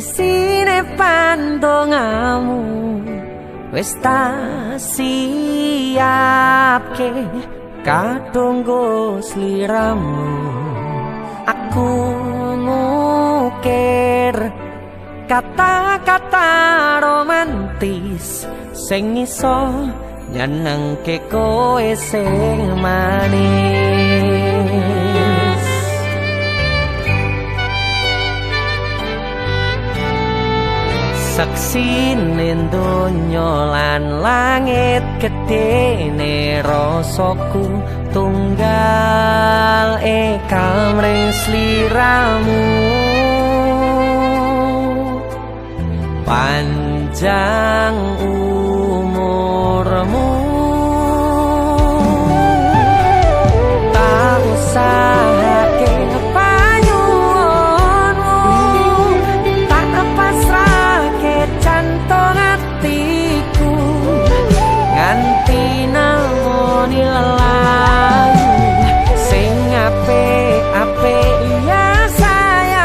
isine pandongamu wis tak siapke kadunggo sliramu. Aku ngukir kata-kata romantis sing iso nyenengke kowe sing manis. Saksine donya lan langit gedene rasaku tunggal kamring sliramu. Panjang umurmu tak usahake panyuwunmu, tak pasrahke jantung atiku nganti namoni lelayu sing apik-apik ya sayang.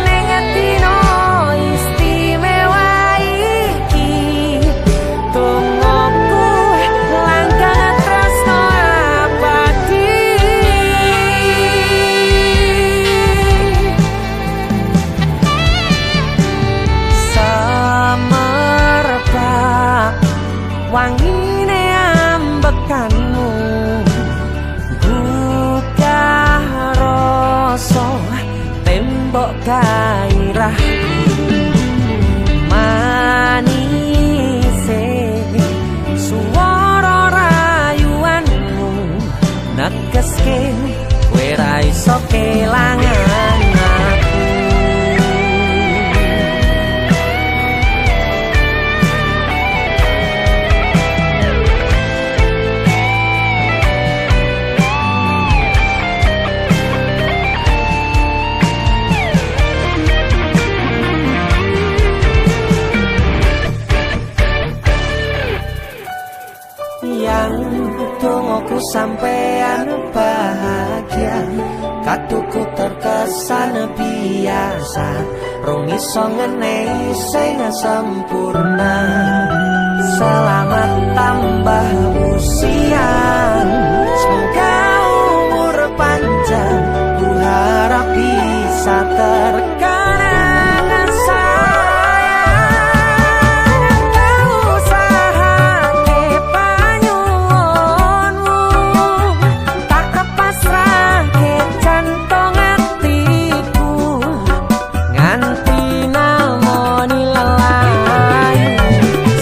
Ning dino istimewa iki tungguku langkah tresno abadi. Semerbak wangine ambekanmu gugah rasa tembok gairah manise suara rayuanmu negeske kowe ra iso kelangan aku. Yang dongoku sampean bahagia, katuku terkesan biasa, rong iso ngenehi sing sempurna. Selamat tambah usia, semoga umur panjang, ku harap bisa terkenang sayang. Tak usahake panyuwunmu, tak pasrahke jantung atiku nganti namoni lelayu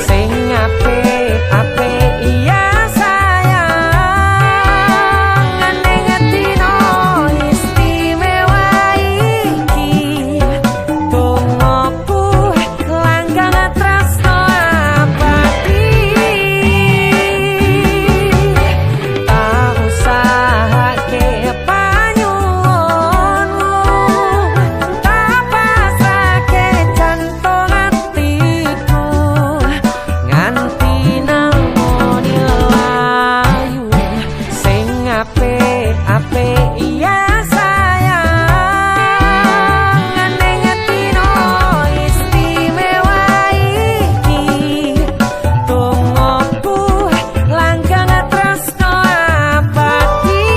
sing apik-apik ya sayang. Ning dino istimewa iki tungguku langkah tresno abadi. Tak usahake panyuwunmu, tak pasrahke jantung atiku nganti namoni lelayu sing apik-apik ya sayang. Ning dino istimewa iki tungguku langkah tresno abadi.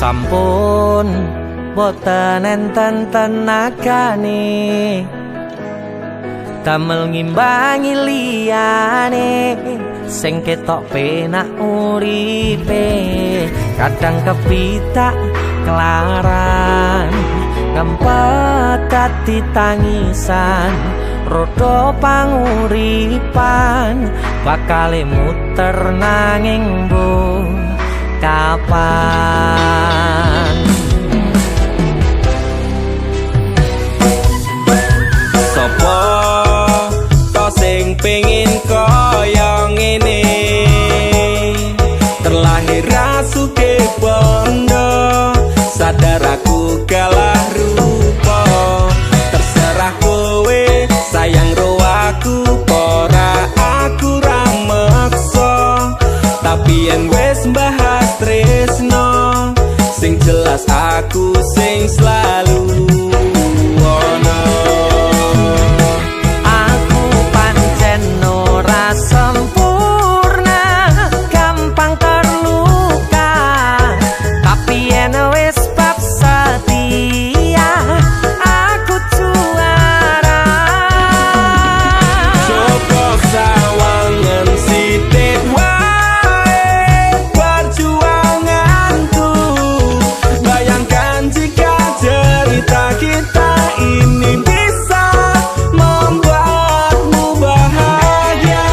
Sampun boten enten tenagane damel ngimbangi liyane sing ketok penak uripe. Kadang kepitak kelaran ngempet dadi tangisan, rodo panguripan bakale muter nanging bu kapan. Sopo to sing pengin koyo ngene, terlahir rasuke bondo, sadar aku kalah rupa. Terserah kowe sayang ro aku, pora aku ra meksa. Tapi yen wis bahas tresno, sing jelas aku sing selalu ono. Aku pancen ora sempurna, gampang terluka. Tapi yen wis bab setia, aku juara. Coba sawangan sithik wae perjuanganku. Bayangkan jika cerita kita ini bisa membuatmu bahagia.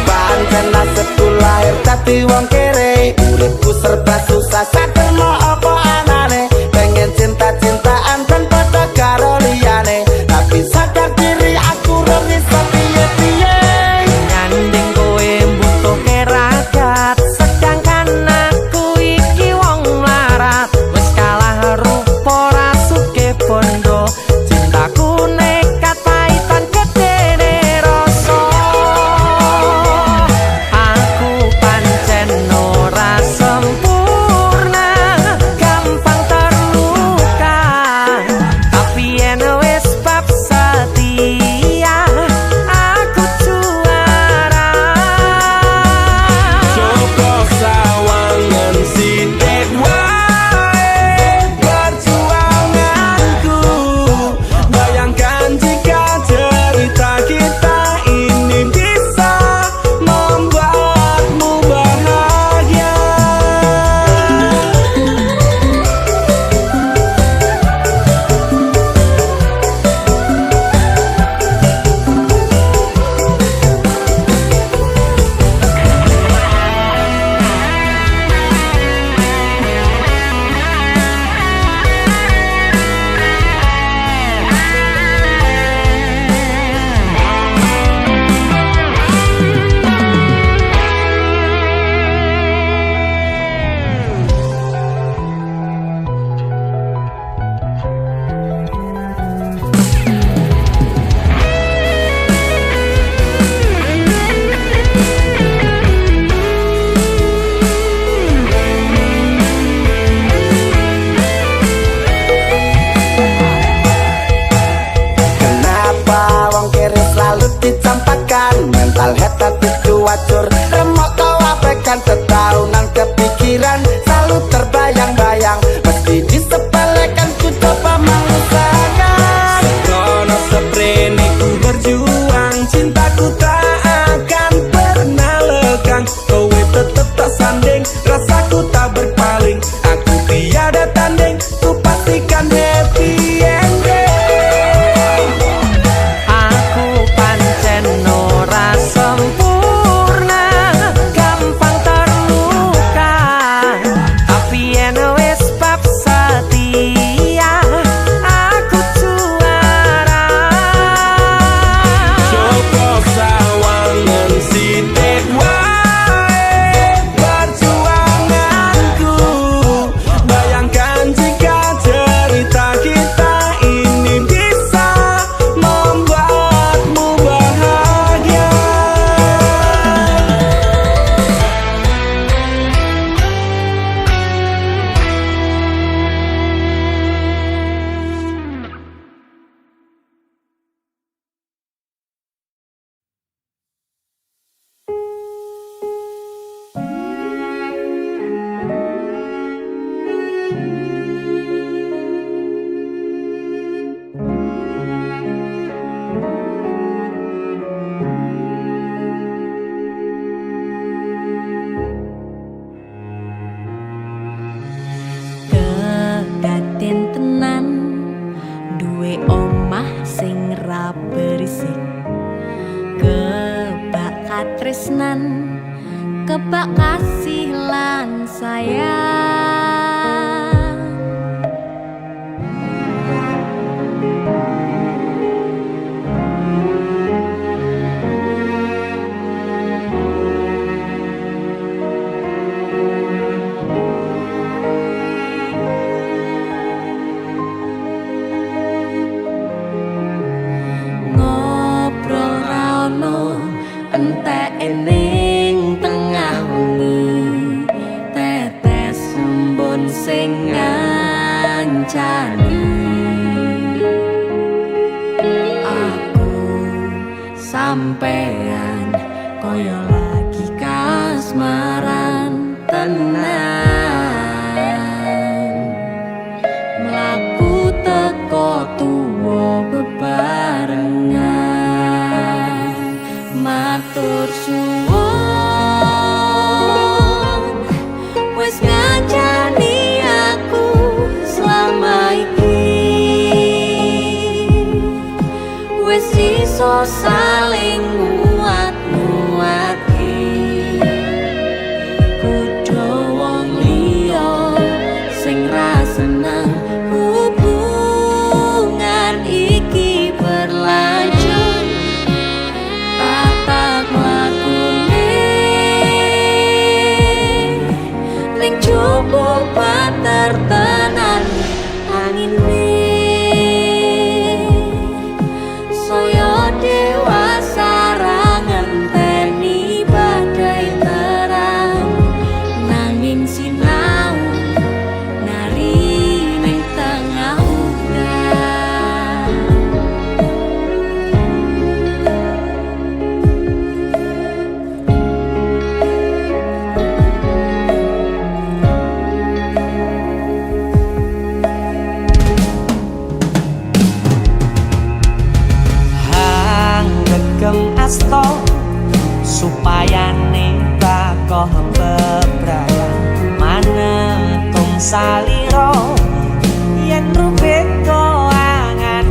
Pancen nasibku lahir dadi wong kere, uripku serba susah saterno apa anane. Pengen cinta-cintaan dan padha karo liyane, tapi sadar diri aku ora bisa piye-piye. Nyanding kowe mbutuhke ragat, sedangkan aku iki wong mlarat. Wis kalah rupa rasuke bondo, cintaku nekat paitan gedene rasa. Aku pancen ora sempurna, gampang terluka. Tapi yen wis bab setia, aku juara. Coba sawangan sithik wae perjuanganku. Bayangkan jika cerita kita ini bisa membuatmu bahagia. Kenapa wong kere selalu dicampakkan? Mental head tapi kuacur, remok kau abaikan. Setaunan kepikiran selalu terbayang-bayang, mesti disepelekan. Ku coba mengusahakan. Kono seprene ku berjuang, cintaku tak akan pernah lekang. Kowe tetep tak sanding, rasaku tak berpaling. Aku tiada tanding, ku pastikan happy ending. Aku pancen ora sempurna, gampang terluka. Tapi yen wis bab setia, aku juara. Coba sawangan sithik wae perjuanganku. Bayangkan jika cerita kita ini bisa membuatmu bahagia. Kedaten tenan, duwe omah sing ra berisik. Kebak katresnan, kebak kasih lan sayang. sampean koyo lagi kasmaran tenan mlaku teko tuwa bebarengan matur suwun wis ngancani aku selama iki wis iso saling nguat-nguatke kudu wong liya sing ra seneng hubungan iki berlanjut tata lakune ning cukup patertenan angine saya dewasa ra ngenteni badai terang nanging sinau nari ning tengah udan Hanggegem asto supaya nembako bebrayan manetung saliro yen rubet koangan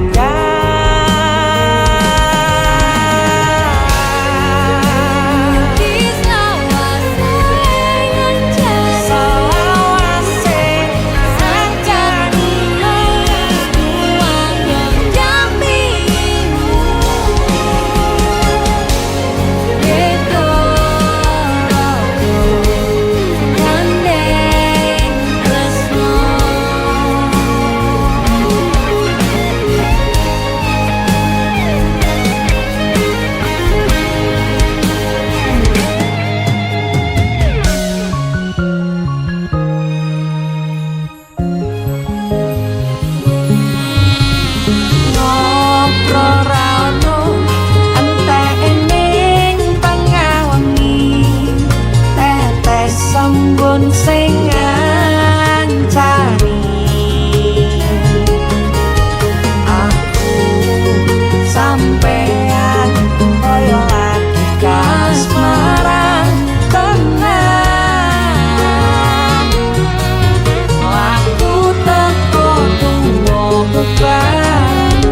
sing ngancani aku sampean koyo lagi kasmaran tenan aku teko tuwa bebarengan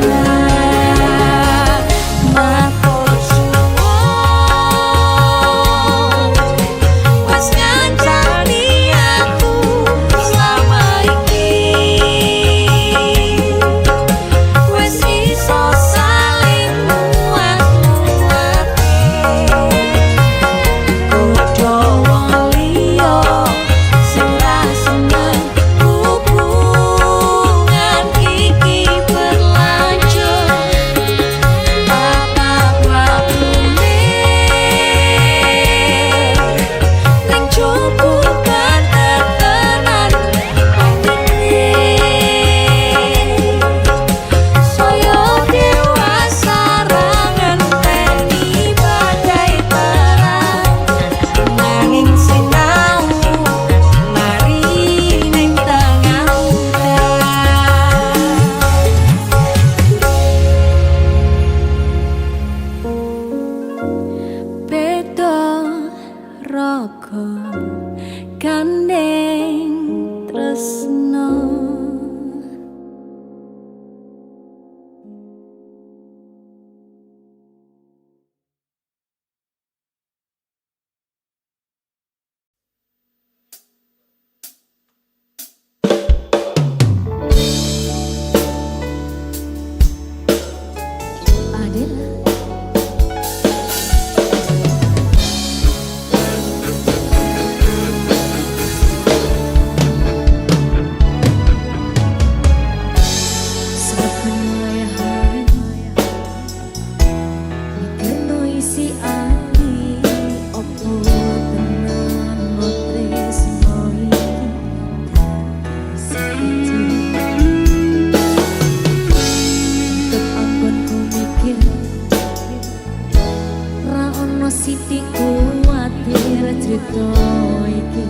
cerita iki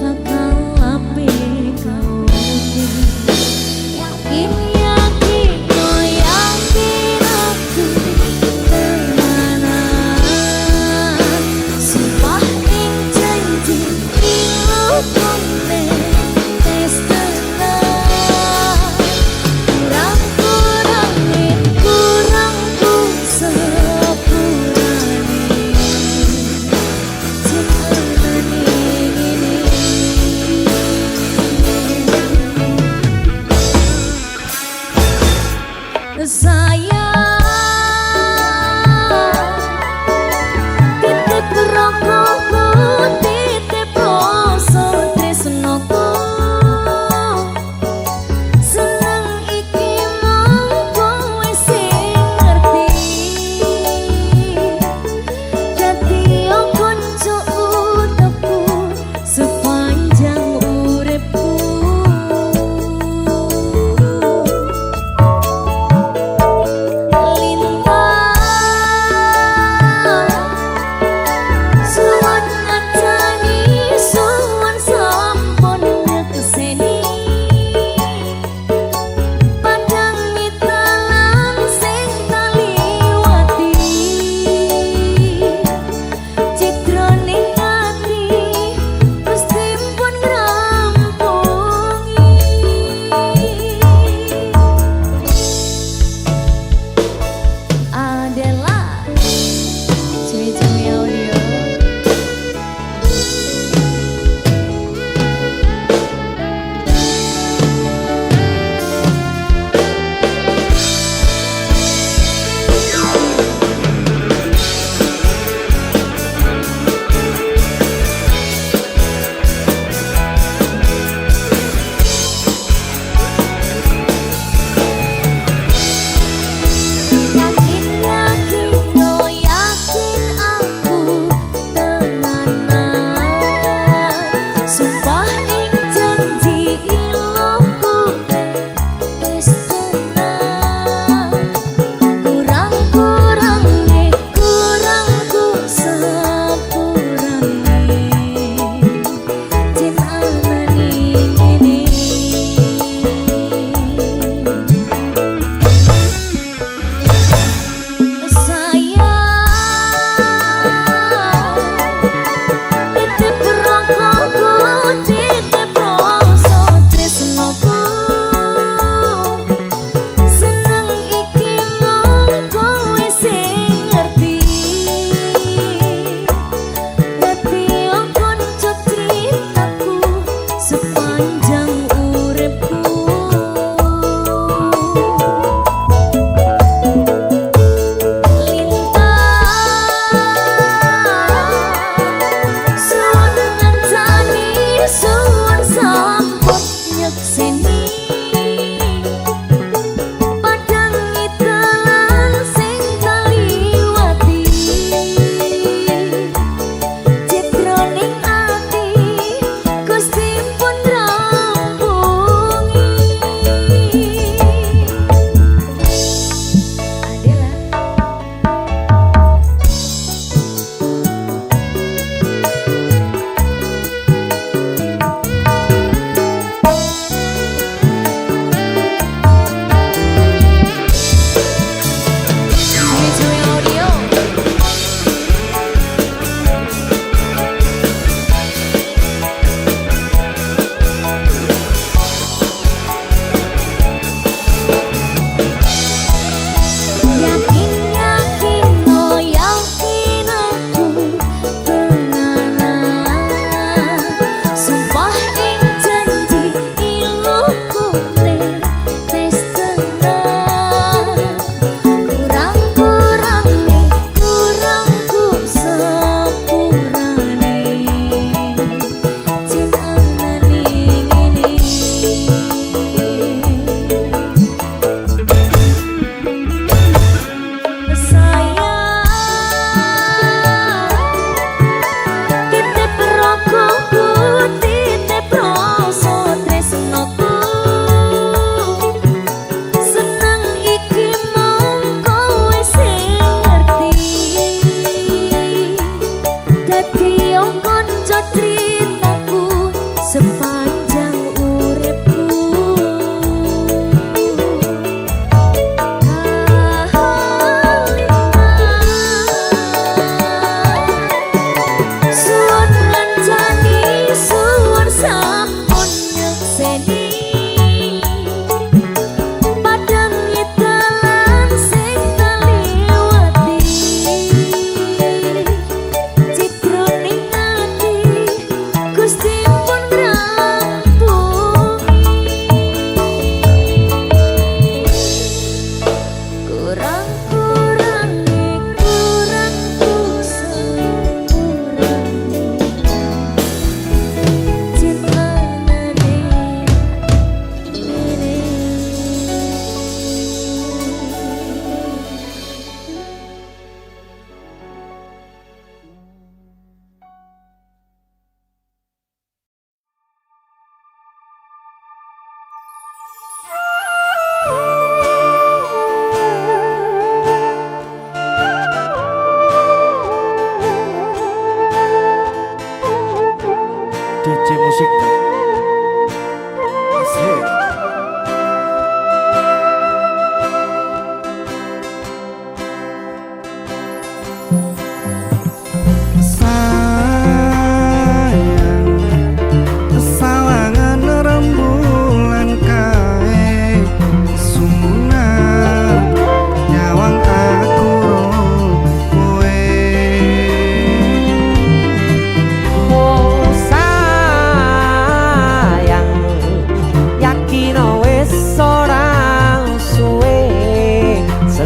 bakal apik kawiti. Yakin yakin oh yakin aku temenan. Sumpah ning janji ing rukune wis tenan. Kurang-kurange kurangku sepurane. Sayang, titip rokokku, titip rasa tresnoku. Seneng iki mung kowe sing ngerti. Dadi konco utepku sepanjang uripku.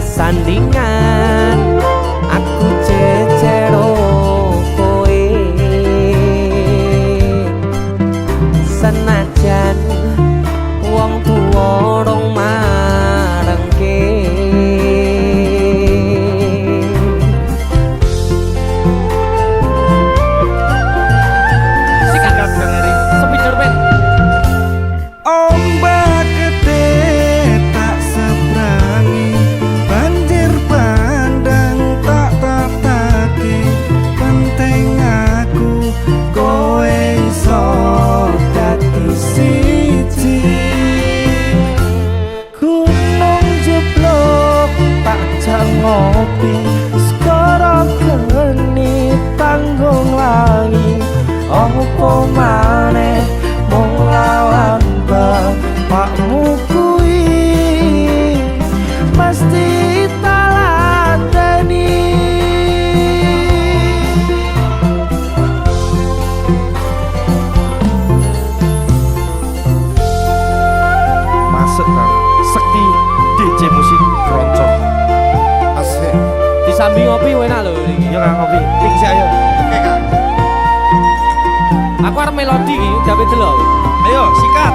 sesandingan aku cecero kowe senajan wong tuwa rong marengke sikat Kang Eri sepindur men Ombak gede tak seberangi, banjir bandang tak tataki. Penting aku kowe iso dadi siji. Gunung jeblok tak jangopi, skoro geni tanggung langi. Opo maneh mung lawan bapakmu kuwi mesti taladani. Masuk Kang Sekti DJ musik keroncong. Asik. disambi ngopi enak lho iki Ya Kang ngopi. Iki sik ayo. Oke Kang. aku arep melodi iki jabe delok Ayo sikat.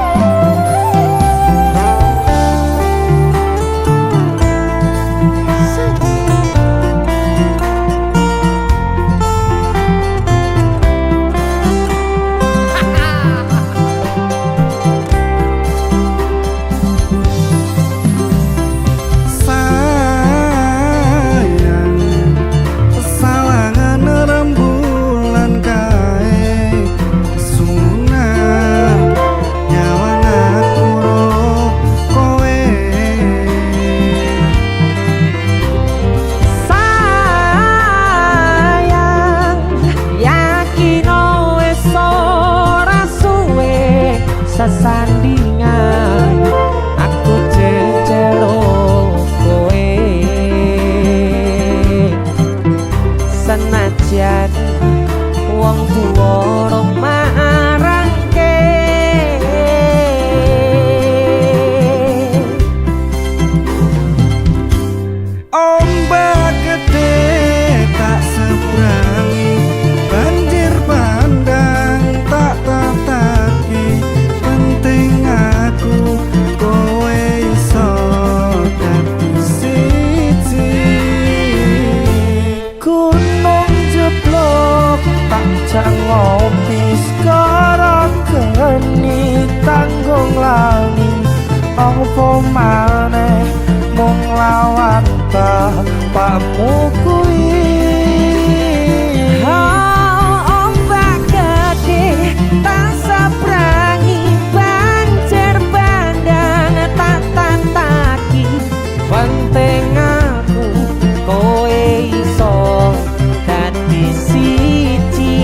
Sayang salangan rembulan kae sunah nyawang aku ro kowe sayang yakin wis ora suwe sesandingan aku cecero kowe senajan wong tuwa rong marangke ombak gede tak seberangi, banjir bandang tak tataki. Penting aku kowe iso dadi siji. Gunung jeblok tak jangopi, skoro geni tanggung langi. Opo maneh mung lawan bapakmu kuwi. ombak gede tak sabrangi banjir bandang tak tantaki penting aku kowe iso dadi siji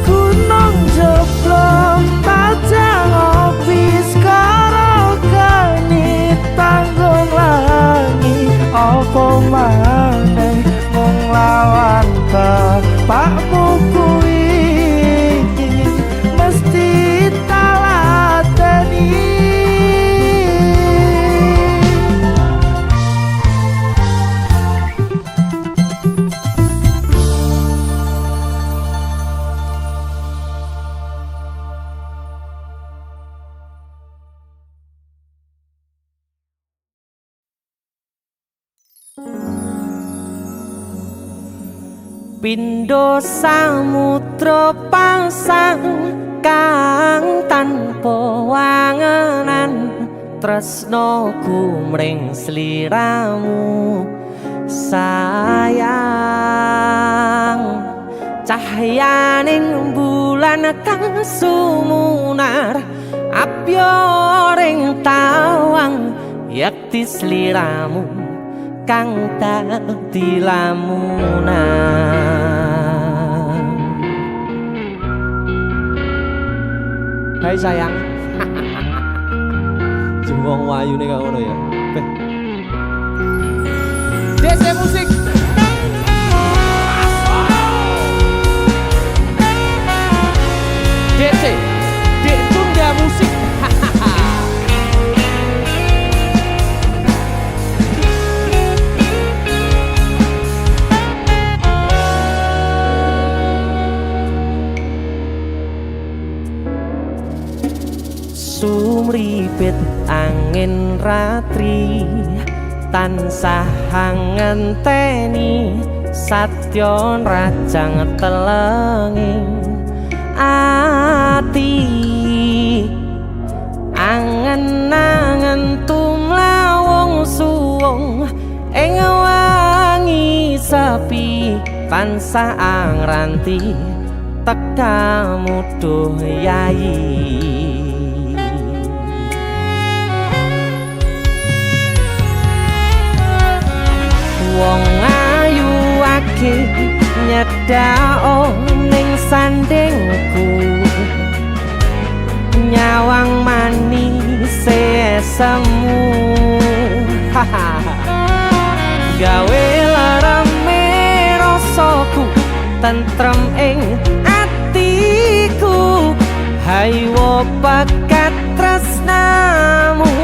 Gunung jeblok tak jangopi, skoro geni tanggung langi. Opo maneh mung lawan bapakmu kuwi mesti taladani. Pindho samudra pasang kang tanpa wangenan tresnoku mring sliramu sayang cahyaning bulan kang sumunar apya ring tawang yakti sliramu kang dadi lamunan. Hai sayang. Jeng wong wayune kok ngono ya. DC musik. DC. Dek Tunda musik. terbit angin ratri tansah ngenteni satya rajang telenging ati angen-angen tumlawung suwung ing wangi sepi tansah angranti tekamu duh yayi wong ayu akeh nyedhak ning sandingku nyawang manis semu gawe larame rasaku tentrem ing atiku haywo pakat tresnamu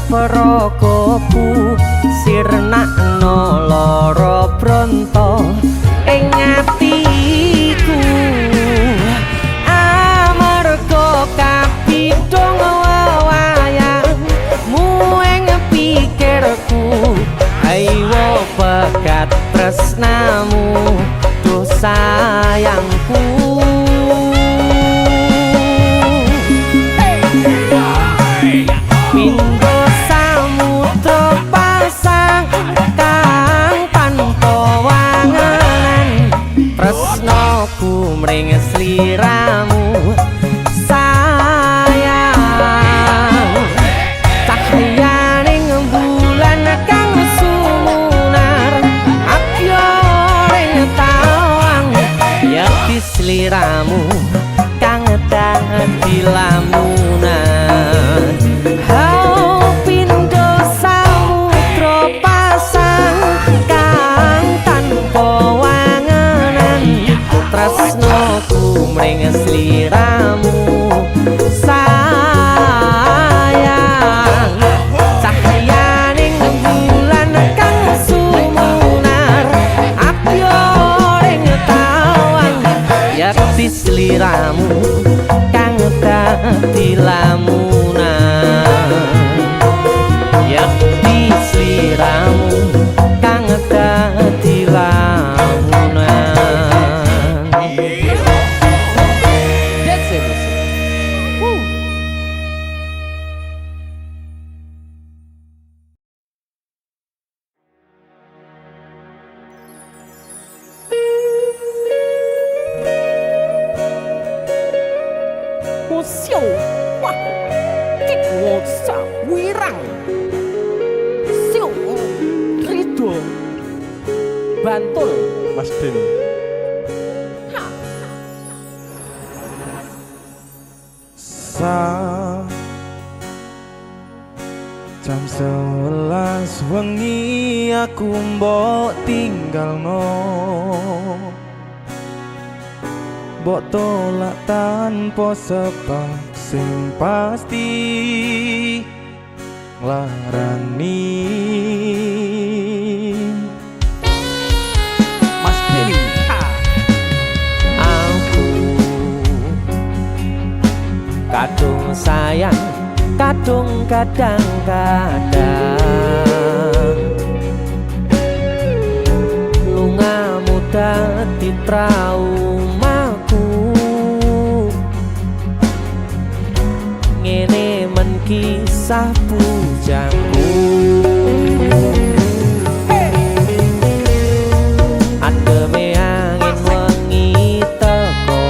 Prokoku sirnakno lara bronto ing atiku amarga kapidhong wayangmu ing pikirku haywo pekat tresnamu duh sayangku mring sliramu sayang cahyaning bulan kang sumunar apyo ring tawang yakti sliramu kang dadi lamunan hau pindho samudra pasang kang tanpa tresnoku mring sliramu sayang cahyaning bulan kang sumunar apyo ing tawang yakti sliramu kang dadi lamunan yakti sliramu kang dadi lamunan. Bantul Mas Den jam 11 wengi aku mbok tinggalno mbok tolak tanpa sebab sing pasti nglarani Mas Den kadung kadang-kadang lungamu dadi traumaku ngene men kisah bujangku ademe angin wengi teko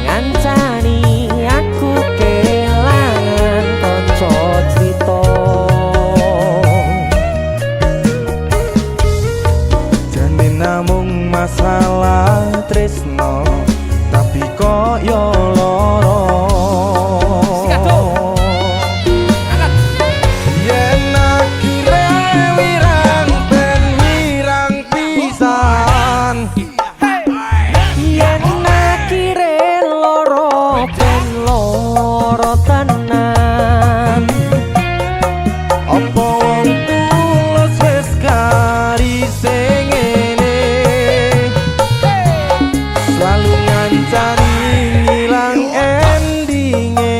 ngancani aku kelangan kanca crita jane namung masalah tresno tapi kok yo loro yen akhire wirang ben wirang pisan yen akhire loro ben loro tenan apa wong tulus wis karise ngene selalu ngancani ngilang endinge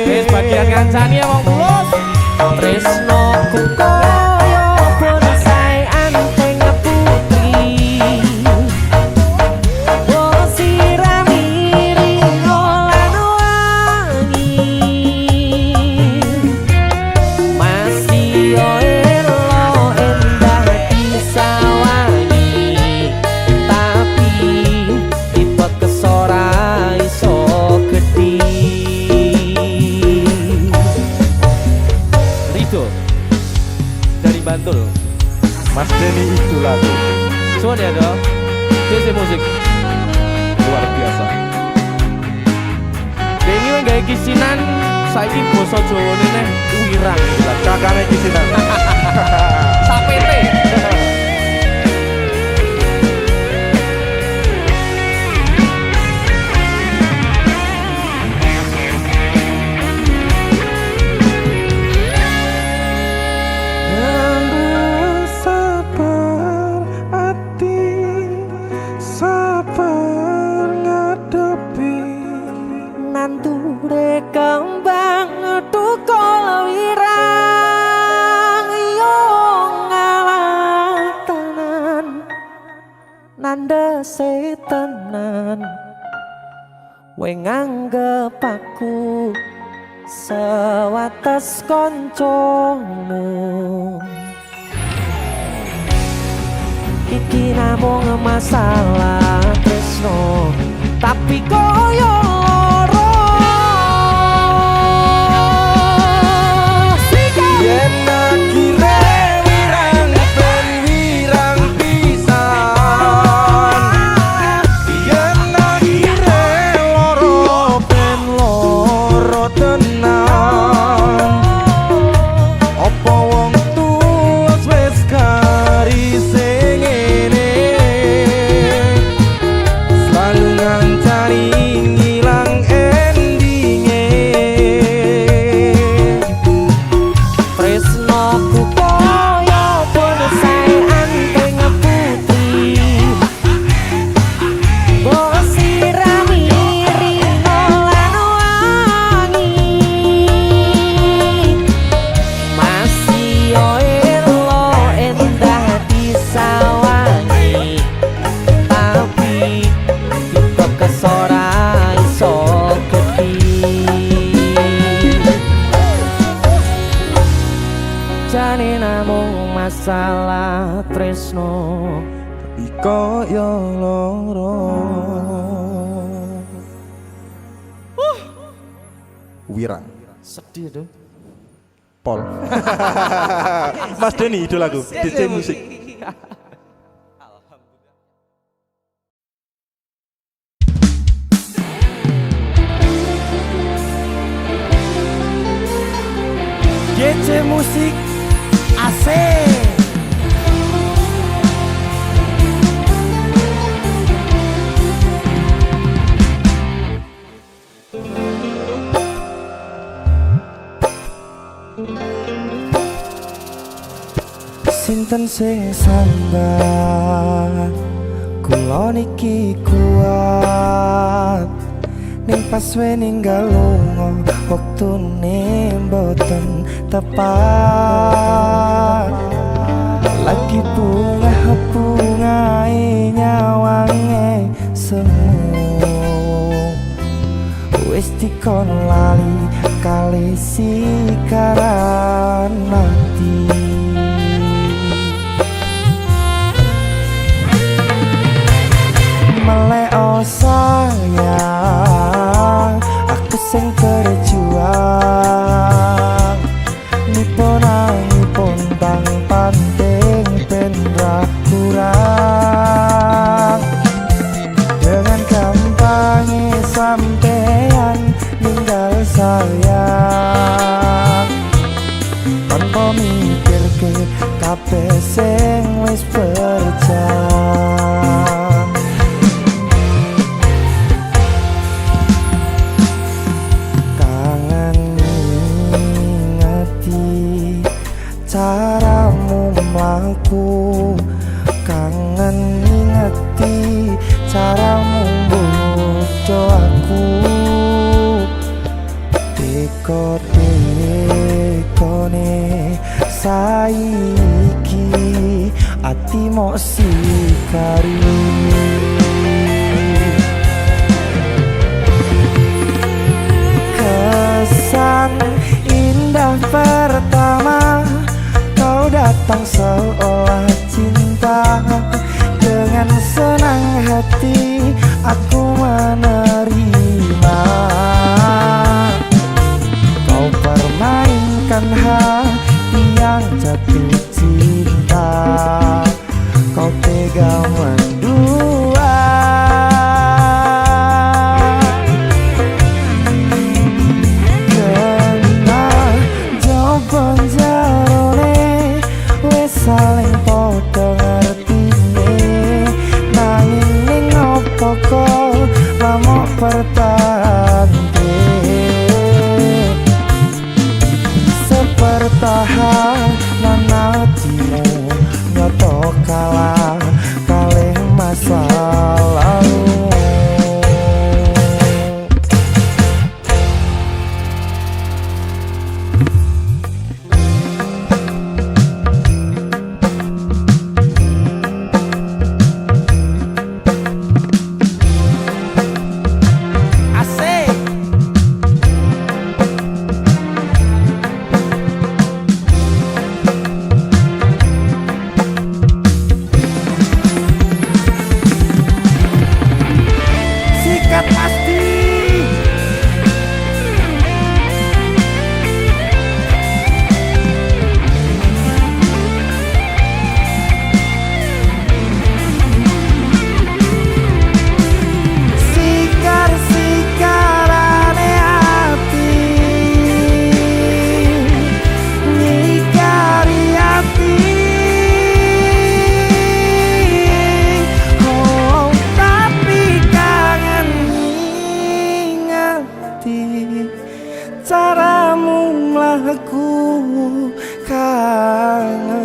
wis bagian ngancani ya wong tulus tresnoku koyo bonsai anteng putri oh sirami ringo lan wangi masih yo elo endah disawangi tapi tipe kesora iso gedhi Rido dari Bantul Mas Denny itu lagu suara ya dong DC musik luar biasa Denny wong gawe kisinan saiki basa Jawane neh wirang kakane kisinan sapete sabar hati sabar ngadepi nandure kembang tukul wirang yo ngalah tenan nandese tenan we nganggep aku sewates koncomu iki namung masalah tresno tapi koyo loro yen akhire wirang ben wirang pisan yen akhire loro ben loro tenan apa wong tulus wis karise ngene selalu ngancani ngilang endinge tresnoku koyo bonsai anteng putri mbok sirami ringo lan wangi masih yo elo endah disawangi tapi tetep kesora iso gedhi jane namung masalah tresno tapi koyo loro wirang sedih tuh Pol Mas Denny itu lagu DC musik GC Musik AC. Sinten sing sambat kula niki kuat ning pas we ninggal lunga wektune mboten tepat lagi bungae nyawange semu wis dikon lali kali sikaran mati meleo sayang aku sing berjuang nipun bang panting ben ra kurang dengan gampangnya sampean ninggal sayang tanpa mikir ke kabeh sing wis berjam kangen ngingeti caramu mlaku kangen ngingeti caramu bodo aku tekone saiki ati mok sikari kesan indah pertama kau datang seolah cinta dengan senang hati aku menerima kau permainkan hati yang jatuh cinta kau tega mendua kena jawaban jarone wes saling podo ngertine nanging ning opo kok lamok pertande sepertahanan hatimu nyoto kalah kalih masa lalu caramu mlaku kangen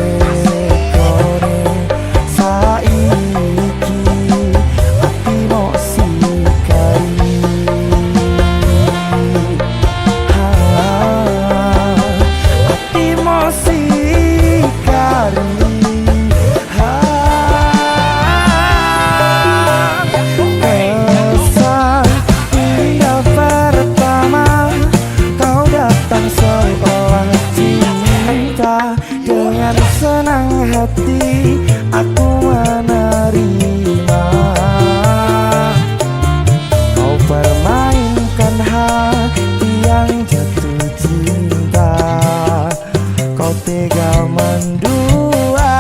tekone saiki ati mok sikari ati mok sikari dengan senang hati aku menerima kau permainkan hati yang jatuh cinta kau tega mendua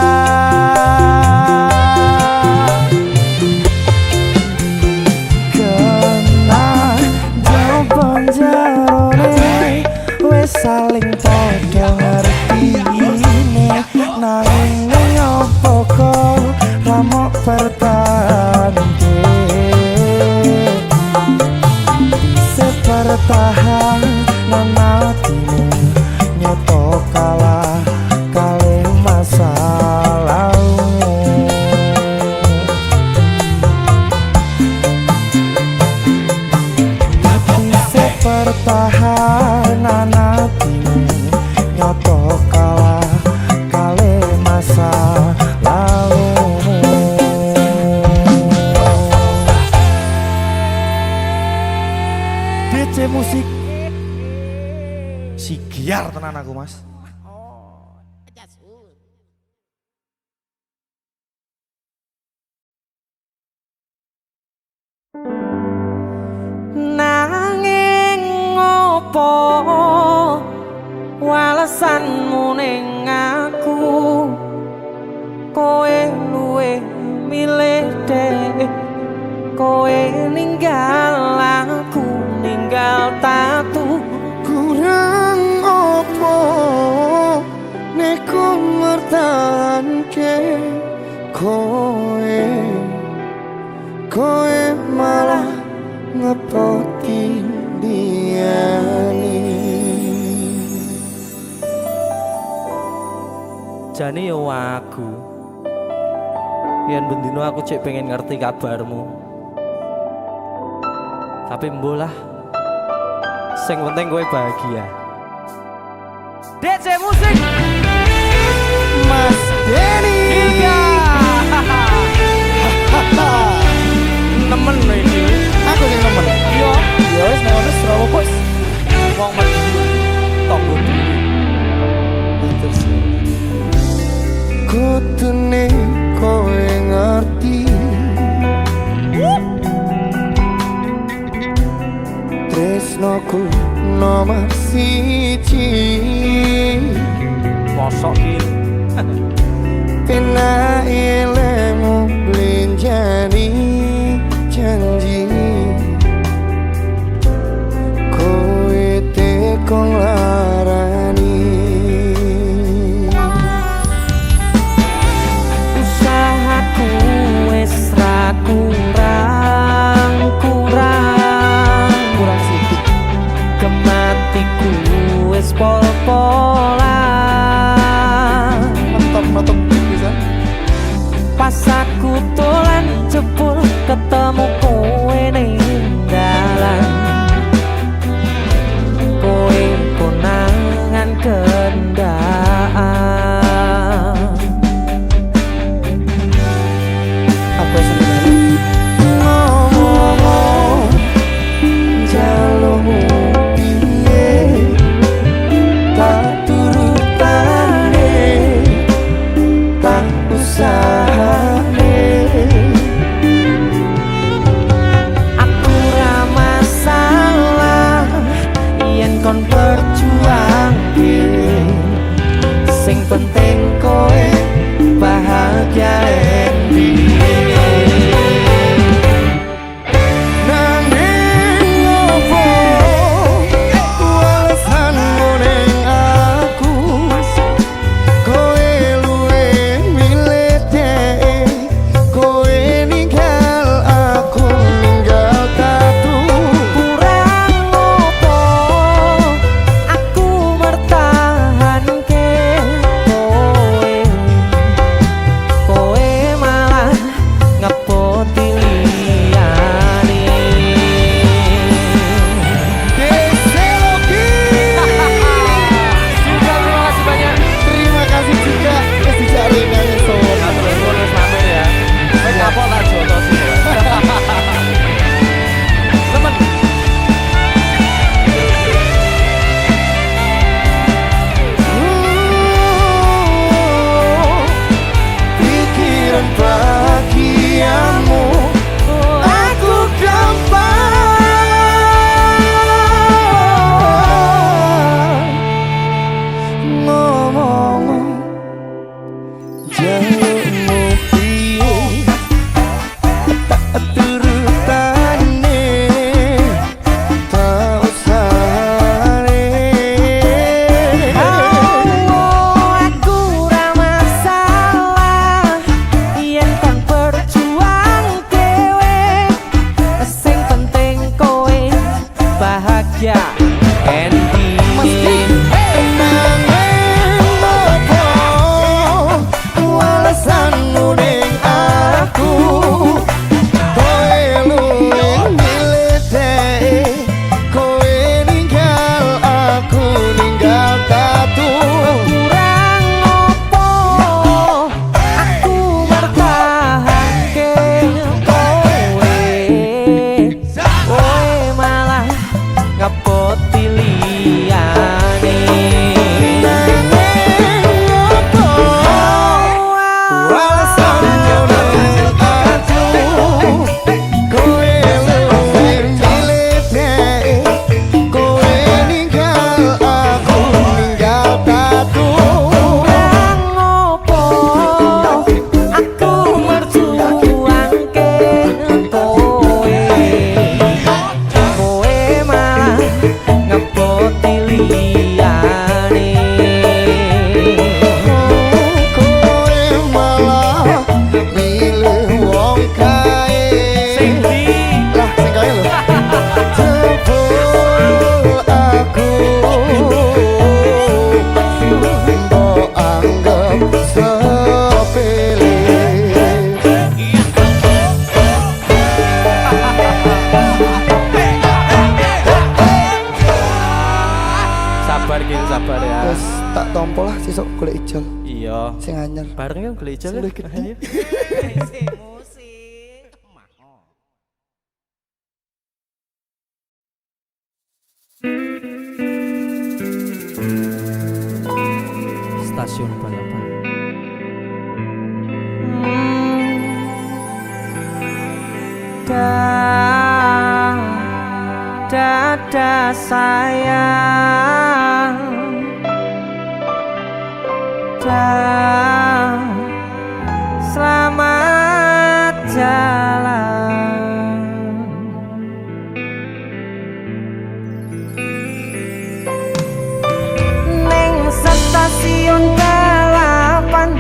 kena jawaban jarone wes saling podo ngerti nanging ngopo kok lamok pertande sepertahanan hatimu nyoto kalah kalih masa DJ musik Sigiar tenan aku mas. Nanging ngopo walesanmu ning aku, kowe luwe milih dek, kowe ninggal aku ninggal tatu. Kurang opo neko mertahanke kowe malah ngepoti diani. Jane yo aku yen bendino aku cek pengen ngerti kabarmu, tapi mbolah sing penting kowe bahagia. DJ musik Mas Denny Ilga nemen iki aku yang nemen. yo Ya wis nek ono Surabaya bos. wong mati tonggo dhewe. Terus Kutune kowe ngerti tresnoku nomor siji. Mosok iki Pena ilmu blinjani janji kowe tekon larani. usahaku wis ra kurang sedikit. kematiku wis pol-polan. Mentok bisa. Pas aku Sing anyar. Bareng yang gereja lah. Ayo. Stasiun balapan. Dada sayang, selamat jalan. Neng stasiun balapan,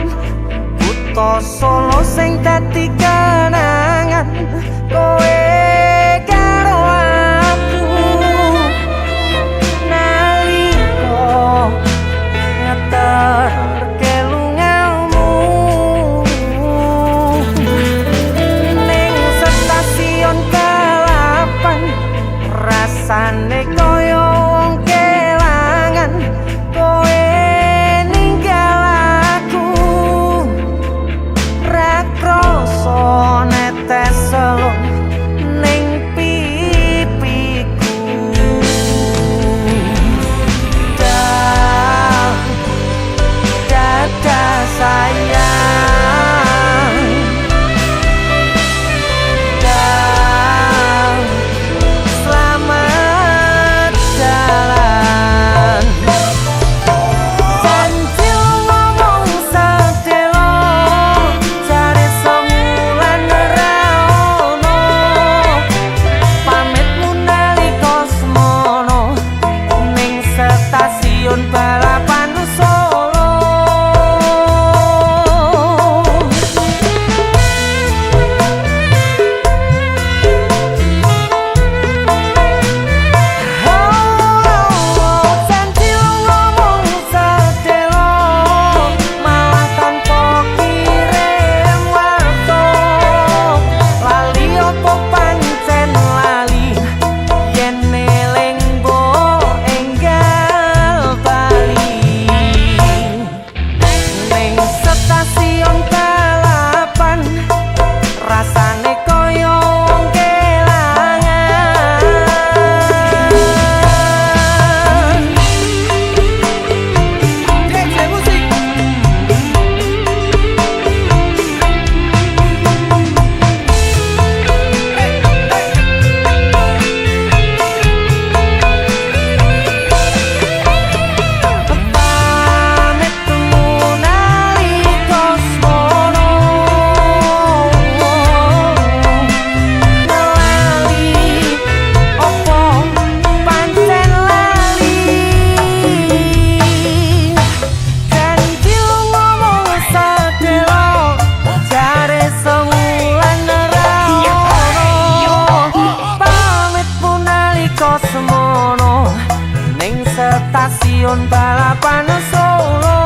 Kutha Solo sing dadi kenangan. Kowe karo aku nalika ngeterke lungamu ning stasiun balapan, rasane koyo wong kelangan. Kowe ninggal aku, ra krasa netes selon ning pipiku. Dada sayang, selamat jalan. Janji ngomong sedelo, jare semulan ra ono. Pamitmu nalika semono ning stasiun balapan Solo. Janji ngomong sedelo, malah tanpa kirim warta. Lali opo pancen lali, yen eling mbok enggal bali. Ning stasiun balapan, rasane koyo wong kelangan. Pamitmu nalika semono, lali opo pancen lali. Janji ngomong sedelo, jare semulan ra ono. Pamitmu nalika semono ning stasiun balapan Solo.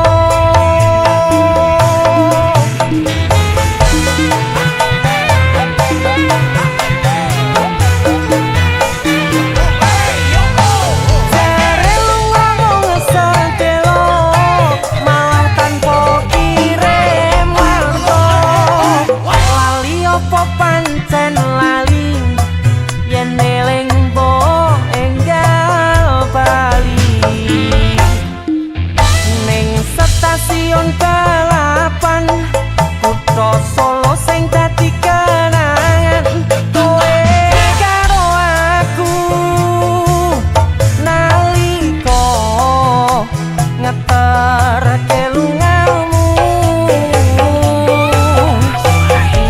Jare lu ngomong sedelo, malah tanpa kirim warta. Lali opo pancen lali, yen eling mbok enggal bali. Ning stasiun balapan, Kutha Solo sing dadi kenangan. Kowe karo aku nalika ngeterke lungamu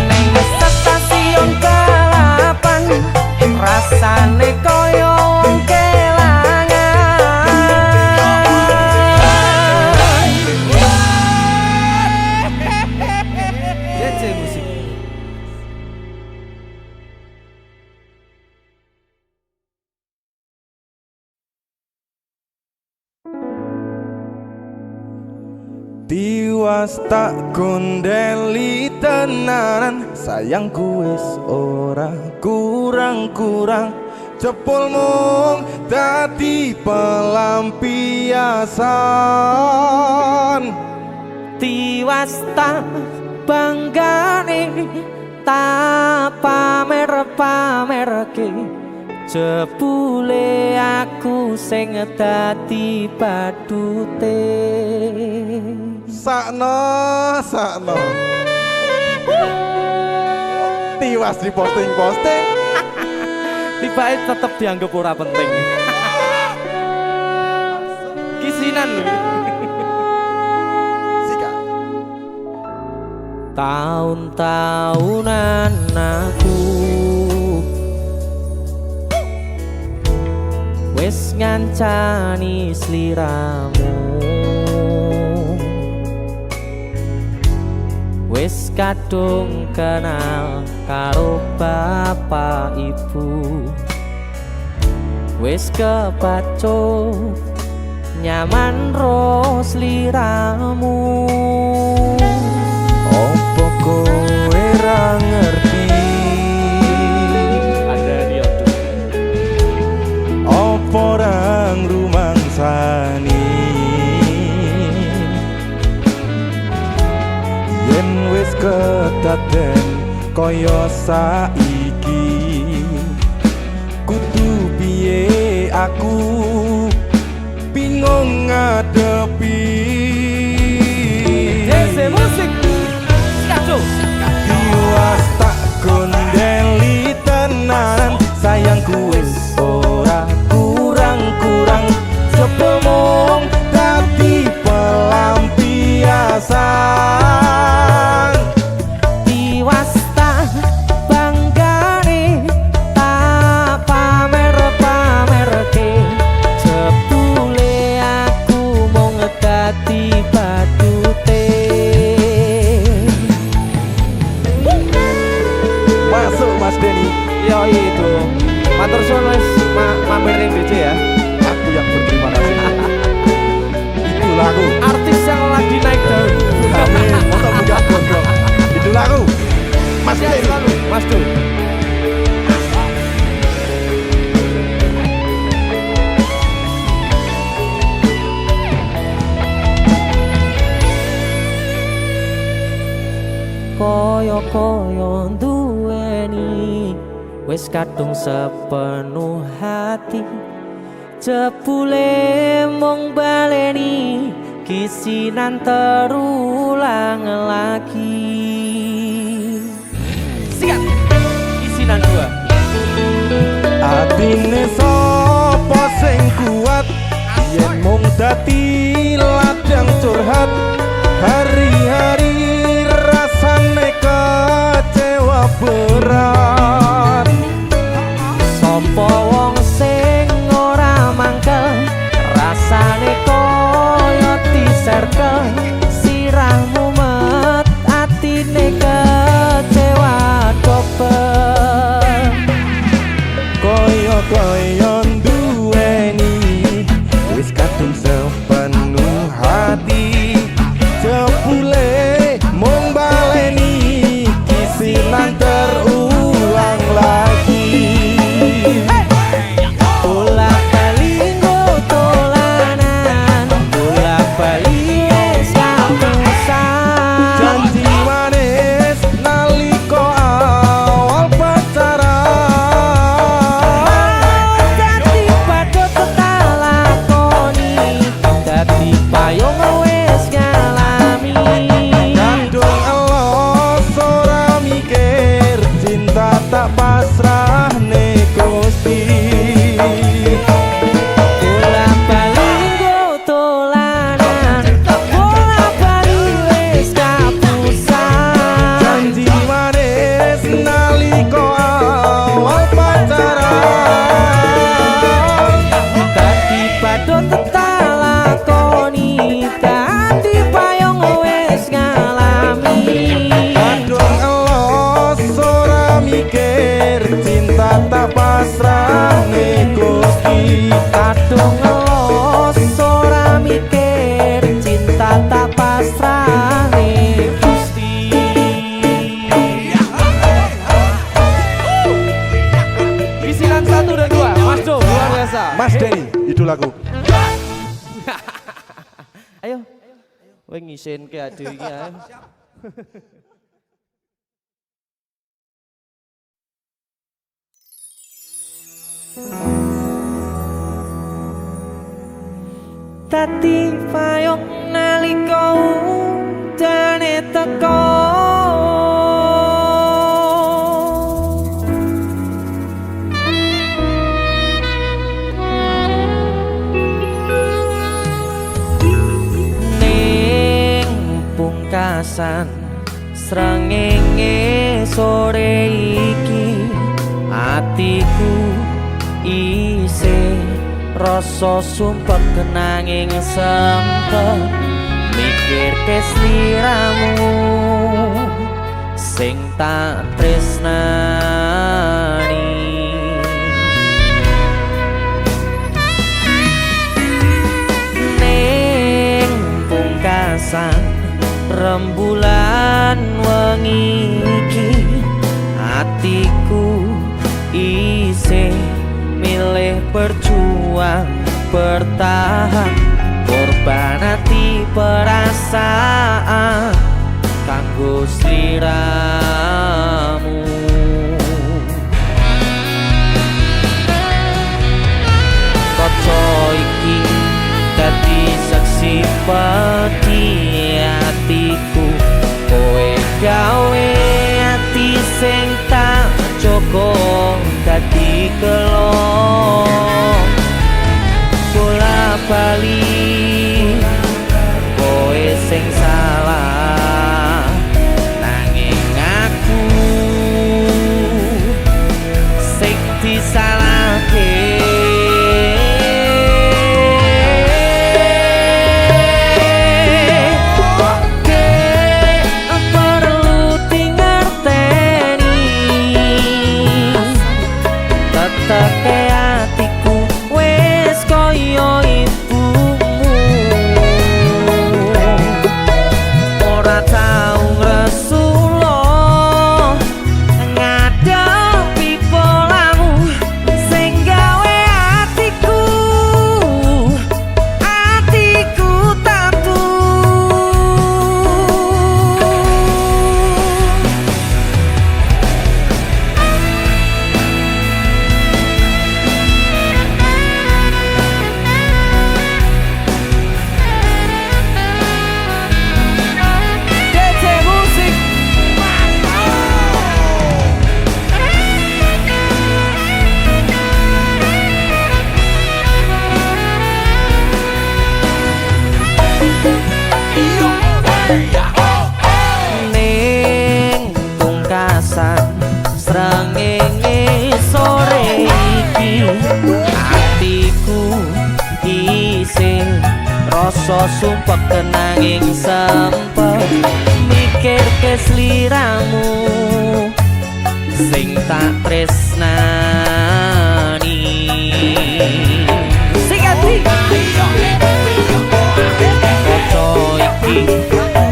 ning stasiun balapan, rasane koyo wong kelangan. JJ Musik. Tiwas tak gondeli tenanan, sayangku wis ora kurang-kurang. Jepul mung dadi pelampiasan. Tiwasta banggane tak pamer-pamerke jebule aku sing dadi badute. Sakno. Tiwas di posting-posting. Tibae tetep dianggap ora penting. Kisinan lho. Sikat. Tahun-tahunan aku wis ngancani sliramu, wis kadung kenal karo bapak ibu, wis kepacut nyaman ro sliramu. Opo kowe ra ngerti Ada dia tuh. opo ra ngrumangsani yen wis kedaden kaya saiki kudu piye aku bingung ngadepi Jese musik Skaco. Tiwas tak gondeli tenan sayangku wis ora kurang-kurang sepemong dadi pelampiasan. Tiwasta banggane tak pamer-pamerke jebule aku mung dadi badute. Masuk Mas Denny. Yo itu matur suwun wis mampir ning DJ ya. Aku yang berterima kasih. Itulah aku. Artis yang lagi naik daun. Amin. Motor buka gondrong. Itulah aku. Mas Sehat Denny. selalu, Mas Dul. Koyo-koyo duweni wis kadung sepenuh hati jebule mung baleni kisinan terulang lagi. Sikat kisinan dua. Atine sapa sing kuat yen mung dadi ladang curhat hari-hari rasane kecewa berat. Sopo wong sing ora mangkel rasane koyo diserkel sirahmu met atine kecewa dobel. Koyo-koyo duweni wis kadung sepenuh hati jebule mung baleni kisinan terulang lagi. Bolak-balik tolanan, bolak-balik wis kapusan. Janji manis nalika awal pacaran Dadi padha tetap lakoni, dadi payung wis ngalami. kadung elos ora mikir cinta tak pasrah ne Gusti. Bolak-balik tolanan, bolak-balik wis kapusan. Janji manis nalika awal pacaran Dadi padha tetap lakoni, dadi payung wis ngalami. kadung elos ora mikir cinta tak pasrah ne Gusti. Kadung ngelos ora mikir cinta tak pasrahne Gusti. Kisinan 1 dan 2 Mas Do luar biasa. Mas Denny. Idolaku. Ayo Kowe ngisinke ade iki ae. Tati payung nalika udane teko ning pungkasan srengenge sore iki atiku isih rasa sumpek kenanging sempet mikir kesliramu sing tak tresnani ning pungkasan rembulan wengi iki atiku isih milih berjuang bertahan korban hati perasaan kanggo sliramu kaca iki dadi saksi pati atiku kowe gawe ati sing tak cukup dadi kelong bola bali kowe sing salah nanging aku sing disalahke teke atiku wis kaya ibumu ora tau ngresula ngadepi polamu sing gawe atiku tatu ning pungkasan srengenge sore iki atiku isih rasa sumpek kenanging sempet mikir kesliramu sing tak tresnani sing ati kaca iki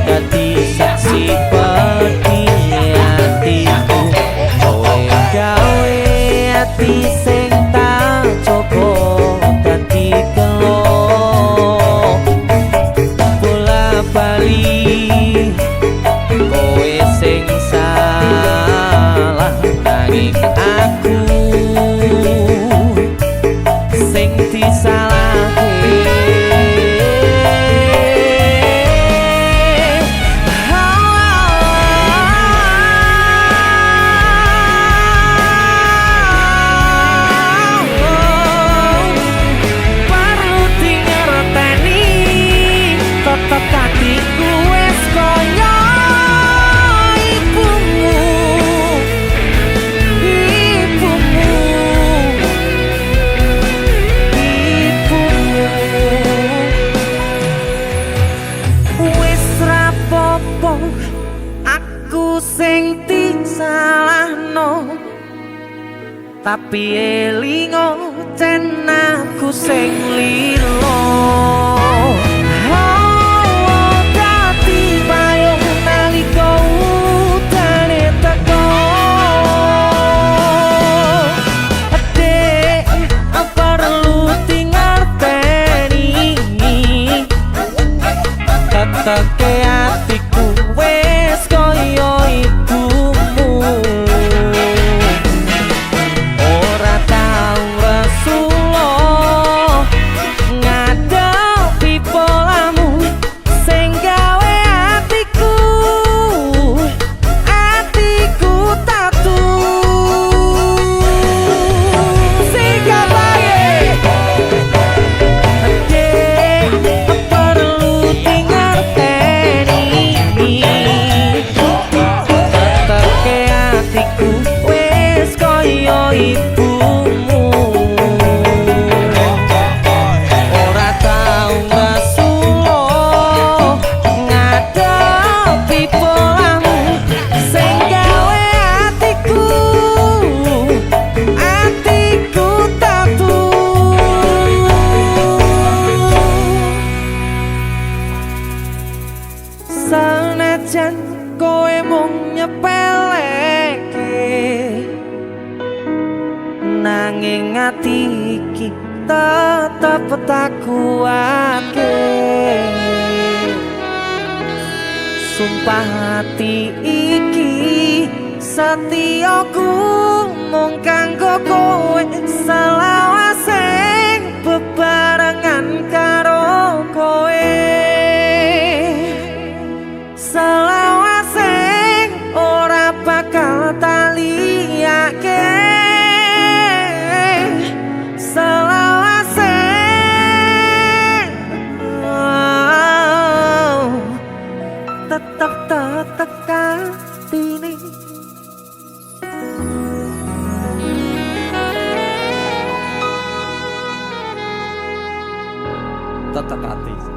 dadi saksi pati atiku kowe gawe ati sing tak cukup dadi kelong bola bali kowe sing salah nanging aku sing disalahke tapi elingo ten aku sing lilo dadi payung nalika udane teko adek perlu tingarteni kata nanging ati iki tetep tak kuatke. Sumpah hati iki setiaku mung kanggo kowe, selawase bebarengan karo kowe, selawase ora bakal tak liyake, selawase tetep tekan dini. Tetep hati.